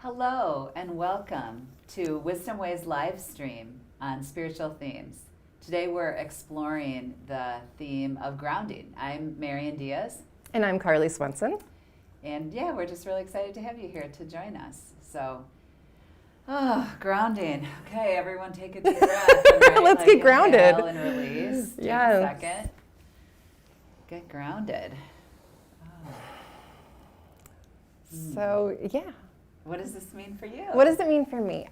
Hello and welcome to Wisdom Ways live stream on spiritual themes. Today we're exploring the theme of grounding. I'm Marian Diaz. And I'm Carly Swenson. And yeah, we're just really excited to have you here to join us. So, grounding. Okay, everyone take a deep breath. Right? Let's get grounded. Inhale and release. Take Yes. a second. Get grounded. Oh. So, yeah. What does this mean for you? What does it mean for me?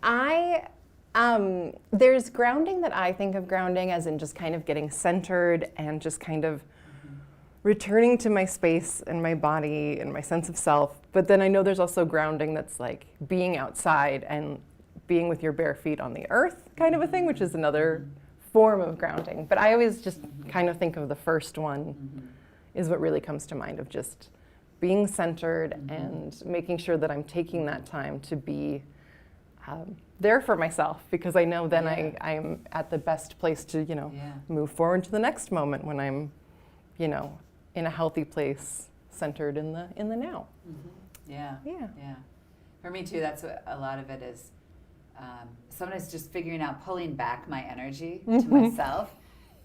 There's grounding that I think of grounding as in just kind of getting centered and just kind of returning to my space and my body and my sense of self. But then I know there's also grounding that's like being outside and being with your bare feet on the earth kind of a thing, which is another form of grounding. But I always just kind of think of the first one is what really comes to mind, of just being centered and making sure that I'm taking that time to be there for myself, because I know then I'm at the best place to, move forward to the next moment when I'm, in a healthy place, centered in the now. Yeah. For me too, that's what a lot of it is. Sometimes just figuring out, pulling back my energy to myself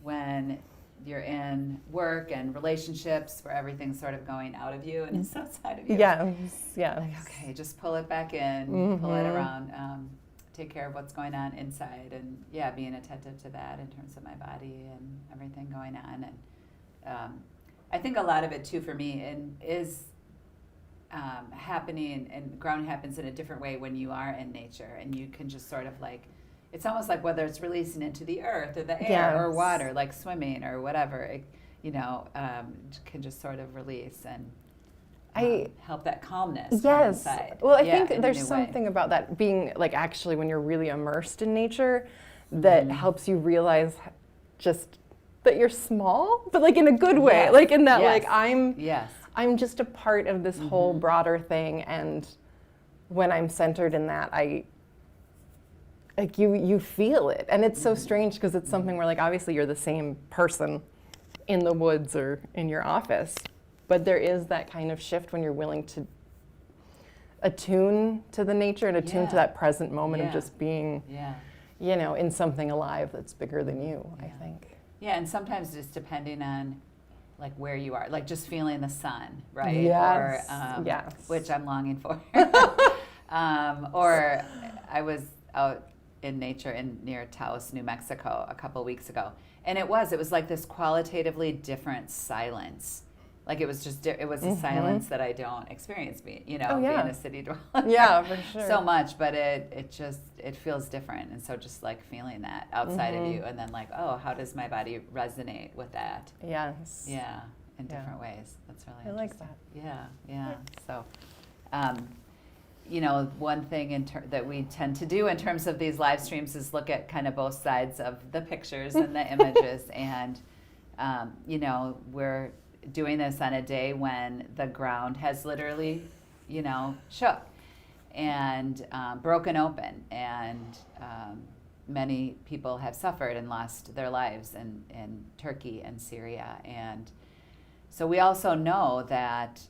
when you're in work and relationships where everything's sort of going out of you and it's outside of you. Yeah. Like, okay, just pull it back in, pull it around, take care of what's going on inside, and being attentive to that in terms of my body and everything going on. And I think a lot of it too for me is happening, and grounding happens in a different way when you are in nature, and you can just sort of like, it's almost like whether it's releasing into the earth or the air or water, like swimming or whatever, it, can just sort of release and help that calmness come inside. Well, I think there's something about that being like, actually when you're really immersed in nature, that helps you realize just that you're small, but like in a good way, like in that like I'm just a part of this whole broader thing, and when I'm centered in that, you feel it. And it's so strange because it's something where like obviously you're the same person in the woods or in your office, but there is that kind of shift when you're willing to attune to the nature and attune to that present moment of just being, in something alive that's bigger than you, I think. Yeah, and sometimes just depending on like where you are, like just feeling the sun, right? Yes. Or, which I'm longing for. Or I was out in nature near Taos, New Mexico a couple weeks ago. And it was like this qualitatively different silence. Like it was a silence that I don't experience being a city dweller. Yeah, for sure. So much, but it feels different. And so just like feeling that outside of you, and then like, oh, how does my body resonate with that? Yes. Yeah, in different ways. That's really interesting. I like that. Yeah. So, one thing that we tend to do in terms of these live streams is look at kind of both sides of the pictures and the images. And, we're doing this on a day when the ground has literally, shook and broken open. And many people have suffered and lost their lives in Turkey and Syria. And so we also know that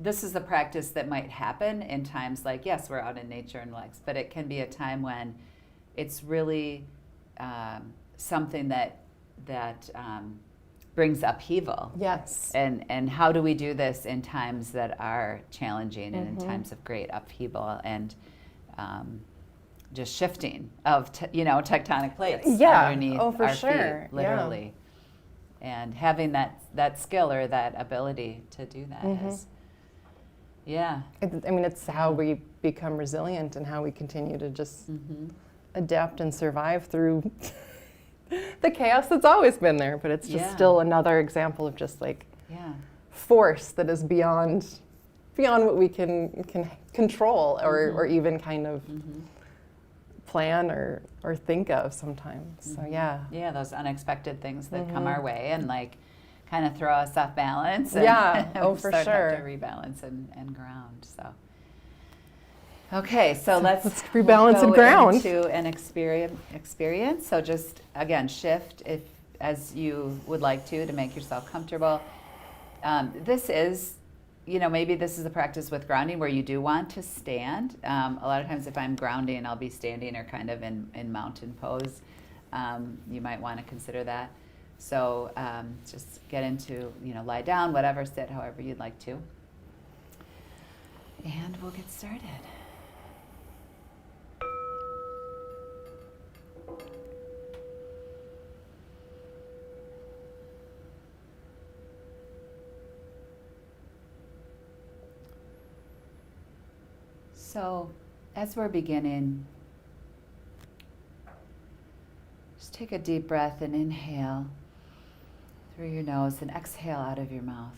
this is a practice that might happen in times like, yes, we're out in nature and relaxed, but it can be a time when it's really something that brings upheaval. Yes. And how do we do this in times that are challenging and in times of great upheaval and just shifting of tectonic plates underneath our feet, literally. And having that skill or that ability to do that is. Yeah. It's how we become resilient and how we continue to just adapt and survive through the chaos that's always been there. But it's just still another example of just like force that is beyond what we can control or even kind of plan or think of sometimes. So yeah, those unexpected things that come our way and like kind of throw us off balance. And for sure. sure. Have to rebalance and ground. So, okay, so let's rebalance and ground into an experience. So just again, shift as you would like to make yourself comfortable. This is, maybe this is a practice with grounding where you do want to stand. A lot of times if I'm grounding, I'll be standing or kind of in mountain pose. You might want to consider that. So just get into, lie down, whatever, sit however you'd like to. And we'll get started. So as we're beginning, just take a deep breath and inhale through your nose and exhale out of your mouth.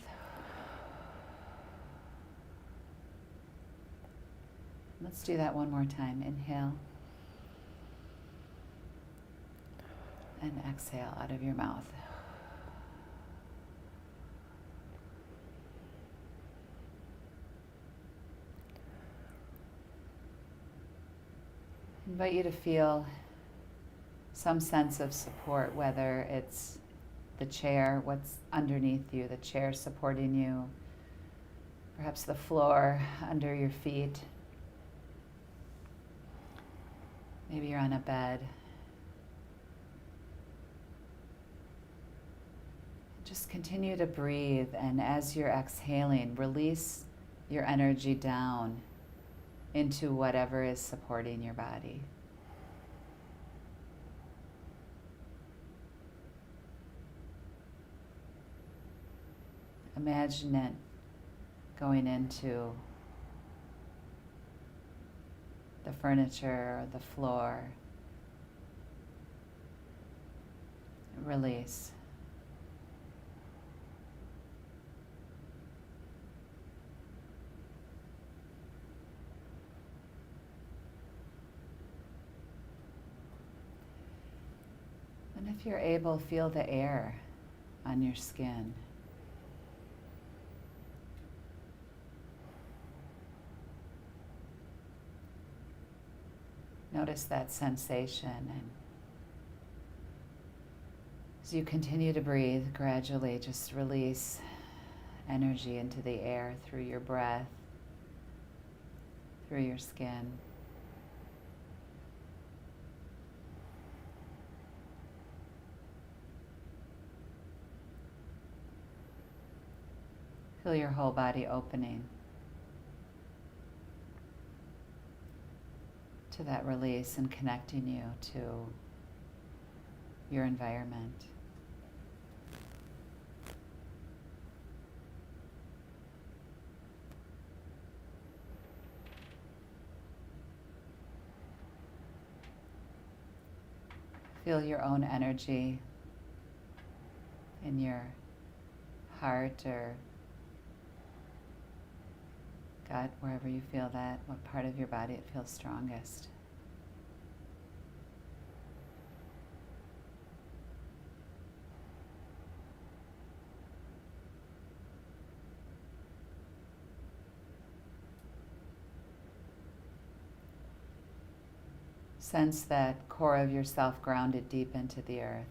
Let's do that one more time. Inhale and exhale out of your mouth. I invite you to feel some sense of support, whether it's the chair, what's underneath you, the chair supporting you, perhaps the floor under your feet. Maybe you're on a bed. Just continue to breathe, and as you're exhaling, release your energy down into whatever is supporting your body. Imagine it going into the furniture or the floor. Release. And if you're able, feel the air on your skin. Notice that sensation, and as you continue to breathe, gradually just release energy into the air through your breath, through your skin. Feel your whole body opening to that release and connecting you to your environment. Feel your own energy in your heart or gut, wherever you feel that, what part of your body it feels strongest. Sense that core of yourself grounded deep into the earth.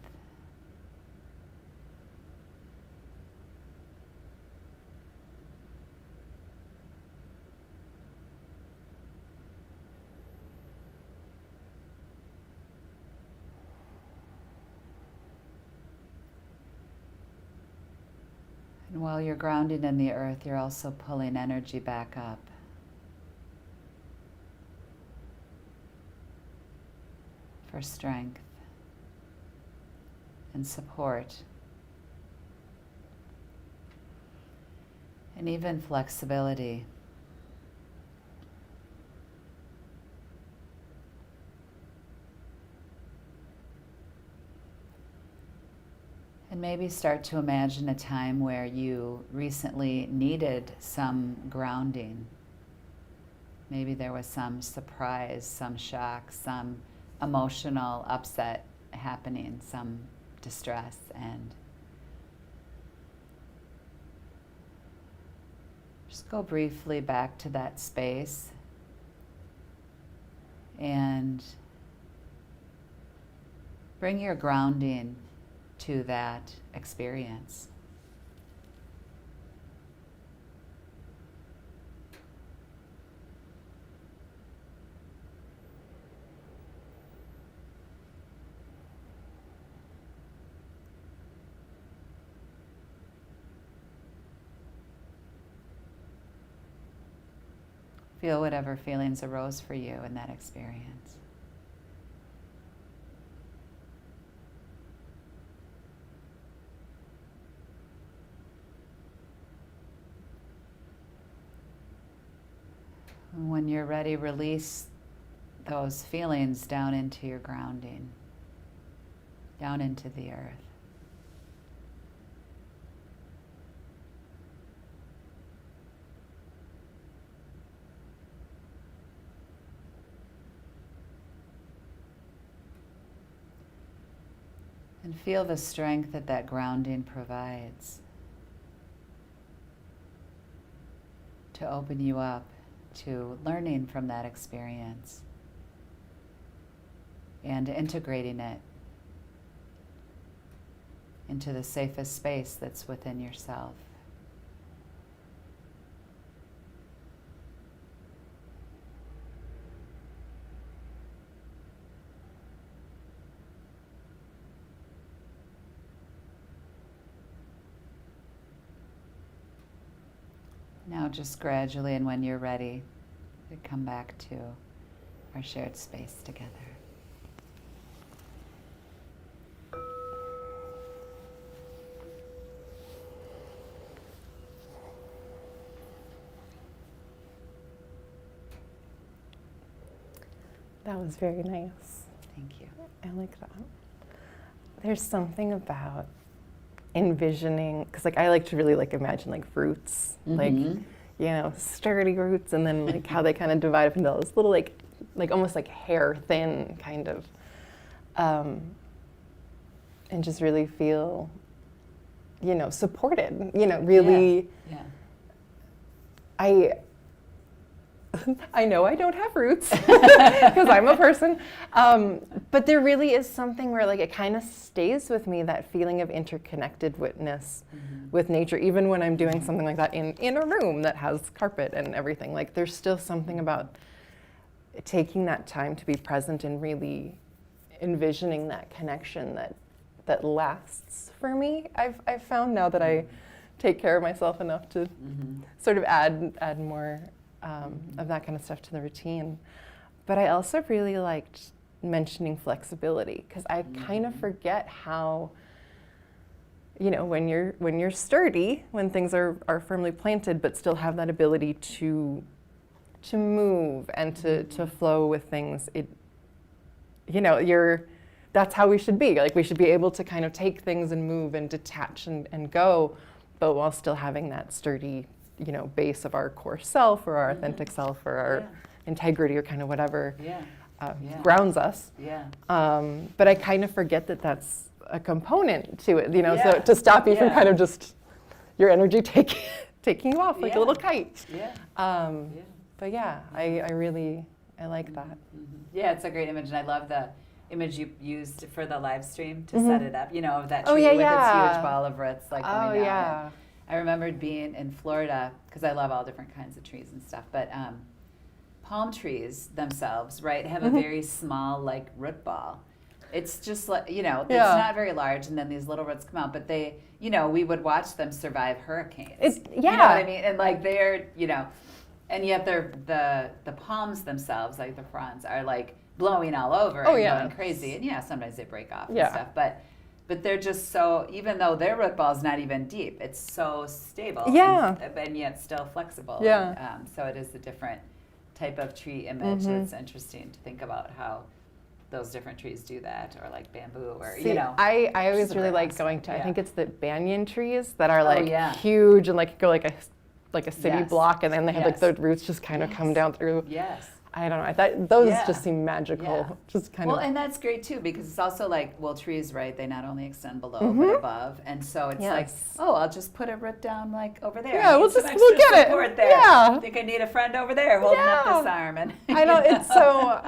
And while you're grounded in the earth, you're also pulling energy back up. For strength and support and even flexibility. And maybe start to imagine a time where you recently needed some grounding. Maybe there was some surprise, some shock, some emotional upset happening, some distress, and just go briefly back to that space and bring your grounding to that experience. Feel whatever feelings arose for you in that experience. When you're ready, release those feelings down into your grounding, down into the earth. And feel the strength that that grounding provides to open you up to learning from that experience and integrating it into the safest space that's within yourself. Now just gradually, and when you're ready, we come back to our shared space together. That was very nice. Thank you. I like that. There's something about envisioning, because like I like to really like imagine like roots, like, you know, sturdy roots, and then like how they kind of divide up into those little like almost like hair thin kind of, and just really feel, you know, supported, you know, really. Yeah. I know I don't have roots because I'm a person, but there really is something where like it kind of stays with me, that feeling of interconnectedness with nature, even when I'm doing something like that in a room that has carpet and everything. Like there's still something about taking that time to be present and really envisioning that connection that lasts for me. I've found now that I take care of myself enough to sort of add more of that kind of stuff to the routine. But I also really liked mentioning flexibility, because I kind of forget how, you know, when you're sturdy, when things are firmly planted, but still have that ability to move and to flow with things, it, you know, that's how we should be. Like we should be able to kind of take things and move and detach and go, but while still having that sturdy, you know, base of our core self or our authentic self or our integrity or kind of whatever grounds us. Yeah. But I kind of forget that that's a component to it, you know, so to stop you from kind of just your energy taking you off like a little kite. But yeah, I like that. Yeah, it's a great image, and I love the image you used for the live stream to set it up, you know, of that tree with its huge ball of roots like coming down. I remembered being in Florida, because I love all different kinds of trees and stuff, but palm trees themselves, right, have a very small, like, root ball. It's just like, you know, it's not very large, and then these little roots come out, but they, you know, we would watch them survive hurricanes. You know what I mean? And like they're, you know, and yet they're, the palms themselves, like the fronds, are like blowing all over and going crazy. And sometimes they break off and stuff, but they're just so, even though their root ball is not even deep, it's so stable and yet still flexible. So it is a different type of tree image. It's interesting to think about how those different trees do that, or like bamboo, or you know. I always really like going to, I think it's the banyan trees that are like huge and like go like a city block, and then they have like the roots just kind of come down through. I don't know. I thought those just seem magical. Just kind of. Well, and that's great too, because it's also like, well, trees, right? They not only extend below but above, and so it's like, oh, I'll just put a root down like over there. Yeah, we'll get it. There. Yeah. I think I need a friend over there holding up this arm, and I know it's so.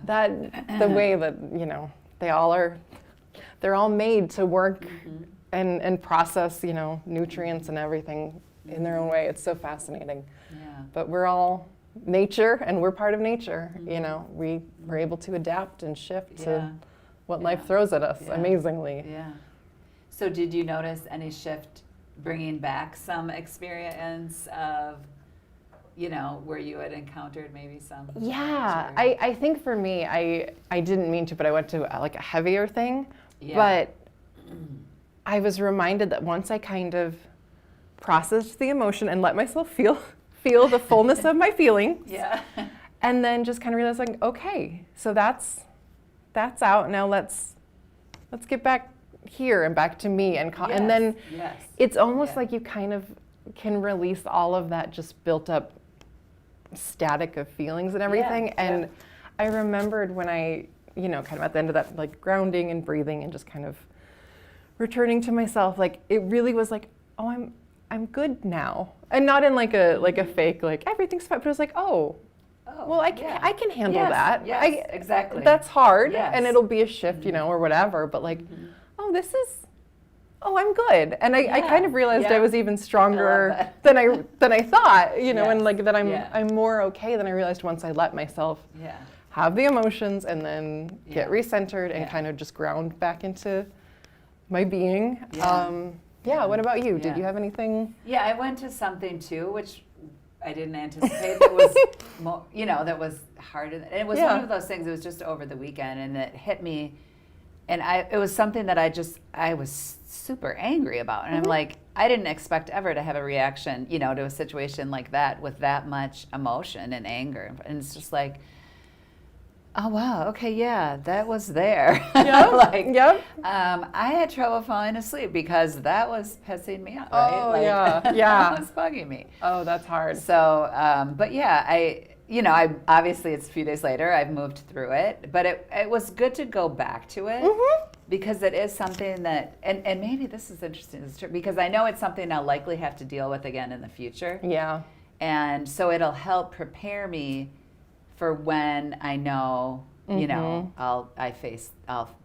That the way that, you know, they're all made to work and process, you know, nutrients and everything in their own way. It's so fascinating. But we're all nature, and we're part of nature. You know, we're able to adapt and shift to what life throws at us amazingly. So did you notice any shift bringing back some experience of you know, where you had encountered maybe some? Yeah, or- I think for me, I didn't mean to, but I went to like a heavier thing. Yeah. But I was reminded that once I kind of processed the emotion and let myself feel the fullness of my feelings, Yeah. and then just kind of realized like, okay, so that's out. Now let's get back here and back to me and then Yes. it's almost Yeah. like you kind of can release all of that just built up static of feelings and everything. Yeah, And yeah. I remembered when I, you know, kind of at the end of that, like grounding and breathing and just kind of returning to myself, like it really was like, oh, I'm good now. And not in like a fake, like everything's fine, but it was like, oh, well, I can handle Yes, that. yes, exactly. That's hard, Yes. and it'll be a shift, you know, or whatever. But like, I'm good. And I kind of realized I was even stronger than I thought, you know, Yes. and like that Yeah. I'm more okay than I realized once I let myself Yeah. have the emotions and then get Yeah. recentered and Yeah. kind of just ground back into my being. Yeah. What about you? Did Yeah. you have anything? Yeah, I went to something too, which I didn't anticipate. That was, that was harder. And it was Yeah. one of those things. It was just over the weekend, and it hit me. And it was something that I was super angry about. And I'm like, I didn't expect ever to have a reaction, you know, to a situation like that with that much emotion and anger. And it's just like, oh wow, okay, yeah, that was there. Yep. I had trouble falling asleep because that was pissing me off, Oh, right? yeah. That was bugging me. Oh, that's hard. So, but yeah, I obviously it's a few days later, I've moved through it, but it was good to go back to it because it is something that, and maybe this is interesting, because I know it's something I'll likely have to deal with again in the future. Yeah. And so it'll help prepare me for when I know, you know, I'll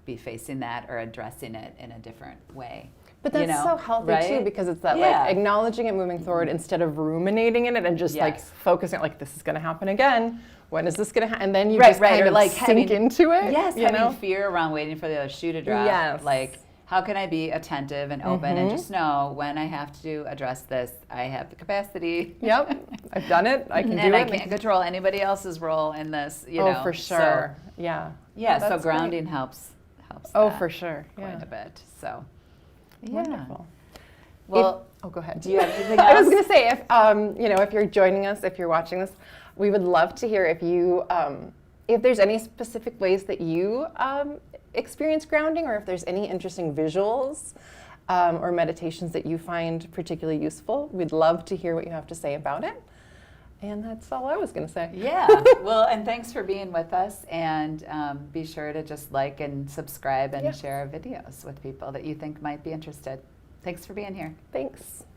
be facing that or addressing it in a different way. But that's so healthy too, because it's that like acknowledging it, moving forward instead of ruminating in it and just like focusing on like, this is going to happen again. When is this going to happen? And then you just kind of like sink into it. Yes, you know? having fear around waiting for the other shoe to drop. Yes. Like, how can I be attentive and open and just know when I have to address this, I have the capacity. Yep, I've done it. I can do it. And I can't control anybody else's role in this, you know. Oh, for sure. Yeah. Yeah, so That's grounding helps Oh, that for sure. quite a bit. So, yeah. Wonderful. Well, go ahead. do you have anything else? I was going to say, if you're joining us, if you're watching this, we would love to hear if you, if there's any specific ways that you experience grounding, or if there's any interesting visuals or meditations that you find particularly useful. We'd love to hear what you have to say about it. And that's all I was going to say. Yeah. Well, and thanks for being with us. And be sure to just like and subscribe and share our videos with people that you think might be interested. Thanks for being here. Thanks.